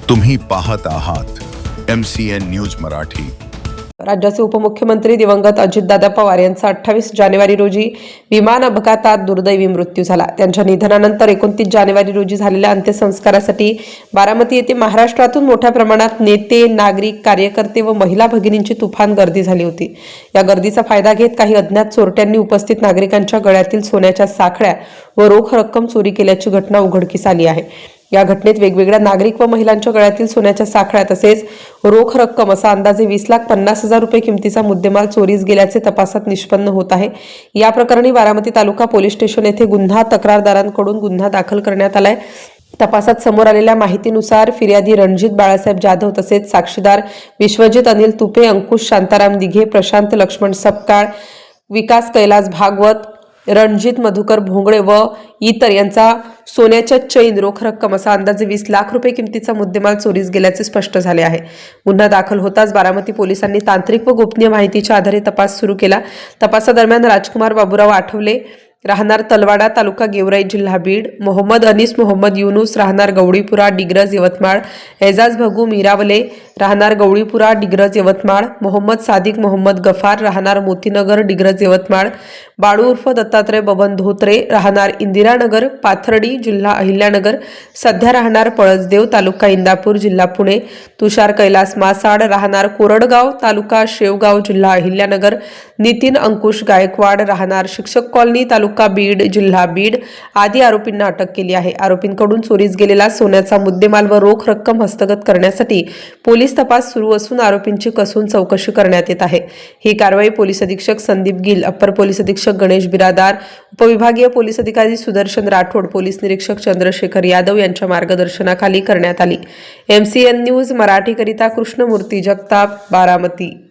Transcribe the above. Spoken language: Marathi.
तुम्ही पाहत आहात MCN न्यूज मराठी। राज्याचे उपमुख्यमंत्री दिवंगत अजितदादा पवार यांचा 28 जानेवारी रोजी विमान अपघातात दुर्दैवी मृत्यू झाला। त्यांच्या निधनानंतर 29 जानेवारी रोजी झालेल्या अंत्यसंस्कारासाठी बारामती येथे महाराष्ट्रातून मोठ्या प्रमाणात नेते, नागरिक, कार्यकर्ते व महिला भगिनींची तुफान गर्दी झाली होती। या गर्दीचा फायदा घेत काही अज्ञात चोरट्यांनी उपस्थित नागरिकांच्या गळ्यातील सोन्याच्या साखळ्या व रोख रक्कम चोरी केल्याची घटना उघडकीस आली आहे। या घटनेत वेगवेगळ्या नागरिक व महिलांच्या गळ्यातील सोन्याच्या साखळ्या तसेच रोख रक्कम असा अंदाजे 20,50,000 रुपये किमतीचा मुद्देमाल चोरीस गेल्याचे तपासात निष्पन्न होत आहे। या प्रकरणी बारामती तालुका पोलीस स्टेशन येथे गुन्हा तक्रारदारांकडून गुन्हा दाखल करण्यात आलाय। तपासात समोर आलेल्या माहितीनुसार फिर्यादी रणजित बाळासाहेब जाधव तसेच साक्षीदार विश्वजित अनिल तुपे, अंकुश शांताराम दिघे, प्रशांत लक्ष्मण सपकाळ, विकास कैलास भागवत, रणजित मधुकर भोंगळे व इतर यांचा सोन्याच्या चैन, रोख रक्कम असा अंदाजे 20 लाख रुपये किमतीचा मुद्देमाल चोरीस गेल्याचे स्पष्ट झाले आहे। गुन्हा दाखल होताच बारामती पोलिसांनी तांत्रिक व गोपनीय माहितीच्या आधारे तपास सुरू केला। तपासादरम्यान राजकुमार बाबूराव आठवले राहणार तलवाडा, तालुका गेवराई, जिल्हा बीड, मोहम्मद अनीस मोहम्मद युनुस राहणार गवळीपुरा, डिग्रज, यवतमाळ, एजाज भगू मीरावले राहणार गवळीपुरा, डिग्रज, यवतमाळ, मोहम्मद सादिक मोहम्मद गफार राहणार मोतीनगर, डिग्रज, यवतमाळ, बाळू उर्फ दत्तात्रय बबन धोत्रे राहणार इंदिरानगर, पाथर्डी, जिल्हा अहिल्यानगर, सध्या राहणार पळसदेव, तालुका इंदापूर, जिल्हा पुणे, तुषार कैलास मासाड राहणार कोरडगाव, तालुका शेवगाव, जिल्हा अहिल्यानगर, नितीन अंकुश गायकवाड राहणार शिक्षक कॉलनी, तालुका बीड, जिल्हा बीड आदी आरोपींना अटक केली आहे। आरोपींकडून चोरीस गेलेला सोन्याचा मुद्देमाल व रोख रक्कम हस्तगत करण्यासाठी पोलीस तपास सुरू असून आरोपींची कसून चौकशी करण्यात येत आहे। ही कारवाई पोलीस अधीक्षक संदीप गिल, अप्पर पोलीस अधीक्षक गणेश बिरादार, उपविभागीय पोलीस अधिकारी सुदर्शन राठोड, पोलीस निरीक्षक चंद्रशेखर यादव यांच्या मार्गदर्शनाखाली करण्यात आली। MCN न्यूज मराठी करिता कृष्णमूर्ती जगताप, बारामती।